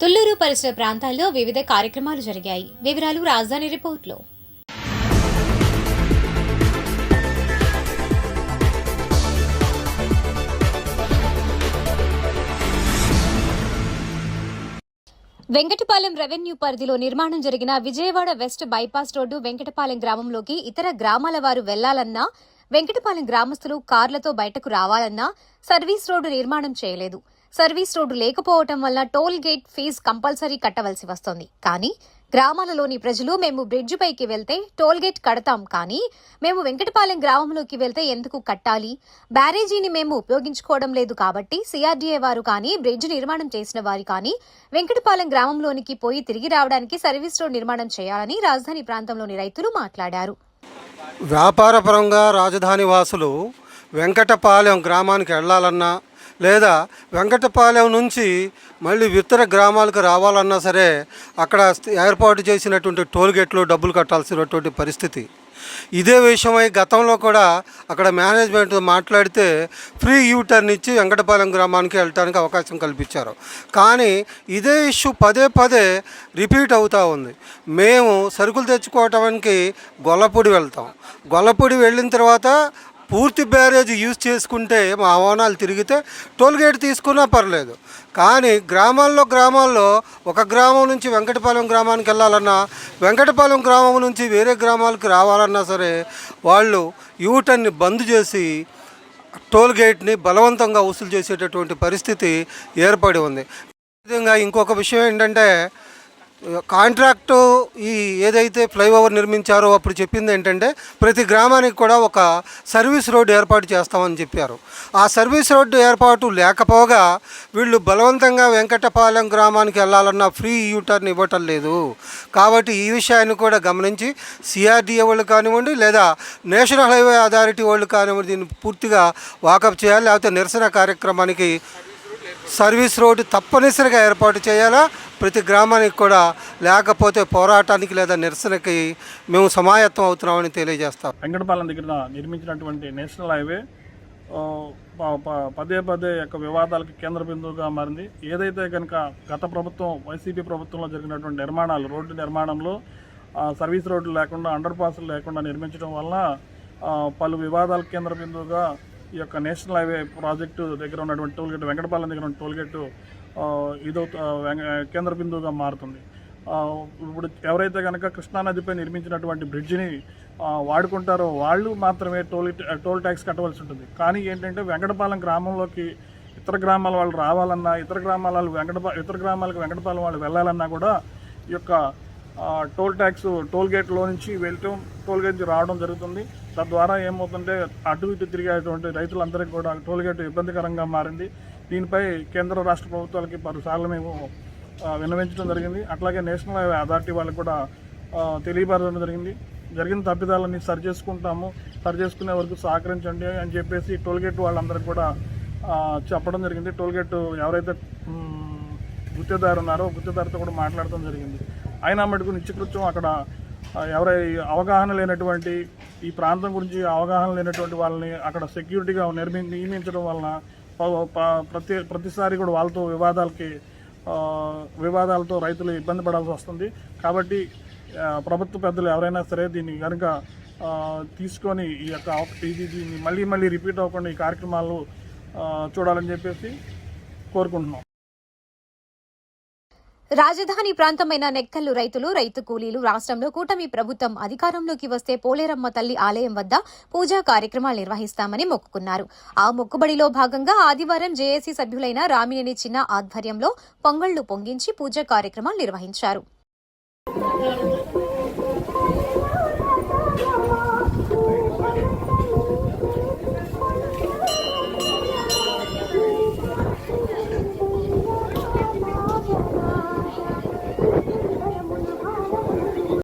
తుళ్లూరు పరిసర ప్రాంతాల్లో వివిధ కార్యక్రమాలు జరిగాయి. వివరాలు రాజధాని రిపోర్ట్లో. వెంకటపాలెం రెవెన్యూ పరిధిలో నిర్మాణం జరిగిన Vijayawada west bypass road Venkatapalem గ్రామంలోకి ఇతర గ్రామాల వారు వెళ్లాలన్నా, వెంకటపాలెం గ్రామస్తులు కార్లతో బయటకు రావాలన్నా సర్వీస్ రోడ్డు నిర్మాణం చేయలేదు. సర్వీస్ రోడ్డు లేకపోవటం వల్ల టోల్ గేట్ ఫీజు కంపల్సరీ కట్టవలసి వస్తోంది. కానీ గ్రామాలలోని ప్రజలు మేము బ్రిడ్జి పైకి వెళ్తే టోల్ గేట్ కడతాం, కానీ మేము వెంకటపాలెం గ్రామంలోకి వెళ్తే ఎందుకు కట్టాలి? బ్యారేజీని మేము ఉపయోగించుకోవడం లేదు కాబట్టి సిఆర్డీఏ వారు కానీ బ్రిడ్జ్ నిర్మాణం చేసిన వారు కానీ వెంకటపాలెం గ్రామంలోనికి పోయి తిరిగి రావడానికి సర్వీస్ రోడ్ నిర్మాణం చేయాలని రాజధాని ప్రాంతంలోని రైతులు మాట్లాడారు. వ్యాపారపరంగా రాజధాని వాసులు వెంకటపాలెం గ్రామానికి వెళ్లాలన్నా లేదా వెంకటపాలెం నుంచి మళ్ళీ ఇతర గ్రామాలకు రావాలన్నా సరే అక్కడ ఏర్పాటు చేసినటువంటి టోల్ గేట్లో డబ్బులు కట్టాల్సినటువంటి పరిస్థితి. ఇదే విషయమై గతంలో కూడా అక్కడ మేనేజ్మెంట్ మాట్లాడితే ఫ్రీ యూటర్న్ ఇచ్చి వెంకటపాలెం గ్రామానికి వెళ్ళడానికి అవకాశం కల్పించారు. కానీ ఇదే ఇష్యూ పదే పదే రిపీట్ అవుతూ ఉంది. మేము సరుకులు తెచ్చుకోవటానికి గొల్లపూడి వెళ్తాం. గొల్లపూడి వెళ్ళిన తర్వాత పూర్తి బ్యారేజ్ యూజ్ చేసుకుంటే మా వాహనాలు తిరిగితే టోల్ గేట్ తీసుకున్నా పర్లేదు. కానీ గ్రామాల్లో ఒక గ్రామం నుంచి వెంకటపాలెం గ్రామానికి వెళ్ళాలన్నా, వెంకటపాలెం గ్రామం నుంచి వేరే గ్రామాలకు రావాలన్నా సరే వాళ్ళు యూటర్న్ని బంద్ చేసి టోల్ గేట్ని బలవంతంగా వసూలు చేసేటటువంటి పరిస్థితి ఏర్పడి ఉంది. విధంగా ఇంకొక విషయం ఏంటంటే, కాంట్రాక్టు ఏదైతే ఫ్లైఓవర్ నిర్మించారో అప్పుడు చెప్పింది ఏంటంటే ప్రతి గ్రామానికి కూడా ఒక సర్వీస్ రోడ్డు ఏర్పాటు చేస్తామని చెప్పారు. ఆ సర్వీస్ రోడ్డు ఏర్పాటు లేకపోగా వీళ్ళు బలవంతంగా వెంకటపాలెం గ్రామానికి వెళ్ళాలన్న ఫ్రీ యూటర్న్ ఇవ్వటం లేదు. కాబట్టి ఈ విషయాన్ని కూడా గమనించి సిఆర్డీఏ వాళ్ళు కానివ్వండి లేదా నేషనల్ హైవే అథారిటీ వాళ్ళు కానివ్వండి దీన్ని పూర్తిగా వాకప్ చేయాలి. లేకపోతే నిరసన కార్యక్రమానికి సర్వీస్ రోడ్డు తప్పనిసరిగా ఏర్పాటు చేయాలా ప్రతి గ్రామానికి కూడా, లేకపోతే పోరాటానికి లేదా నిరసనకి మేము సమాయత్తం అవుతున్నామని తెలియజేస్తాం. వెంకటపాలెం దగ్గర నిర్మించినటువంటి నేషనల్ హైవే పదే యొక్క వివాదాలకు కేంద్ర బిందువుగా మారింది. ఏదైతే కనుక గత ప్రభుత్వం వైసీపీ ప్రభుత్వంలో జరిగినటువంటి నిర్మాణాలు, రోడ్డు నిర్మాణంలో సర్వీస్ రోడ్లు లేకుండా, అండర్ పాస్లు లేకుండా నిర్మించడం వల్ల పలు వివాదాలకు కేంద్ర బిందువుగా ఈ యొక్క నేషనల్ హైవే ప్రాజెక్టు దగ్గర ఉన్నటువంటి టోల్ గేట్, వెంకటపాలెం దగ్గర ఉన్న టోల్ గేటు ఇదో కేంద్ర బిందువుగా మారుతుంది. ఇప్పుడు ఎవరైతే కనుక కృష్ణానదిపై నిర్మించినటువంటి బ్రిడ్జిని వాడుకుంటారో వాళ్ళు మాత్రమే టోల్ ట్యాక్స్ కట్టవలసి ఉంటుంది. కానీ ఏంటంటే వెంకటపాలెం గ్రామంలోకి ఇతర గ్రామాల వాళ్ళు రావాలన్నా, ఇతర గ్రామాలకు వెంకటపాలెం వాళ్ళు వెళ్ళాలన్నా కూడా ఈ యొక్క టోల్ గేట్లో నుంచి వెళ్ళటం, టోల్ గేట్ నుంచి రావడం జరుగుతుంది. తద్వారా ఏమవుతుంటే అటు ఇటు తిరిగేటువంటి రైతులందరికీ కూడా టోల్ గేట్ ఇబ్బందికరంగా మారింది. దీనిపై కేంద్ర రాష్ట్ర ప్రభుత్వాలకి పలుసార్లు మేము విన్నవించడం జరిగింది. అట్లాగే నేషనల్ హైవే అథారిటీ వాళ్ళకి కూడా తెలియపరచడం జరిగింది. జరిగిన తప్పిదాలన్నీ సరిచేసుకునే వరకు సహకరించండి అని చెప్పేసి టోల్ గేట్ వాళ్ళందరికీ కూడా చెప్పడం జరిగింది. టోల్ గేట్ ఎవరైతే గుత్తేదారు ఉన్నారో గుత్తేదారుతో కూడా మాట్లాడటం జరిగింది. అయినా మటుకు నిత్యకృత్యం అక్కడ అవగాహన లేనటువంటి, ఈ ప్రాంతం గురించి అవగాహన లేనటువంటి వాళ్ళని అక్కడ సెక్యూరిటీగా నియమించడం వలన ప్రతిసారి కూడా వాళ్ళతో వివాదాలతో రైతులు ఇబ్బంది పడాల్సి వస్తుంది. కాబట్టి ప్రభుత్వ పెద్దలు ఎవరైనా సరే దీన్ని కనుక తీసుకొని దీన్ని మళ్ళీ రిపీట్ అవ్వకుండా ఈ కార్యక్రమాలు చూడాలని చెప్పేసి కోరుకుంటున్నాం. రాజధాని ప్రాంతమైన నెక్కల్లు రైతులు, రైతు కూలీలు రాష్ట్రంలో కూటమి ప్రభుత్వం అధికారంలోకి వస్తే పోలేరమ్మ తల్లి ఆలయం వద్ద పూజా కార్యక్రమాలు నిర్వహిస్తామని మొక్కుకున్నారు. ఆ మొక్కుబడిలో భాగంగా ఆదివారం జేఏసీ సభ్యులైన రామినేని చిన్న ఆధ్వర్యంలో పొంగళ్లు పొంగించి పూజా కార్యక్రమాలు నిర్వహించారు.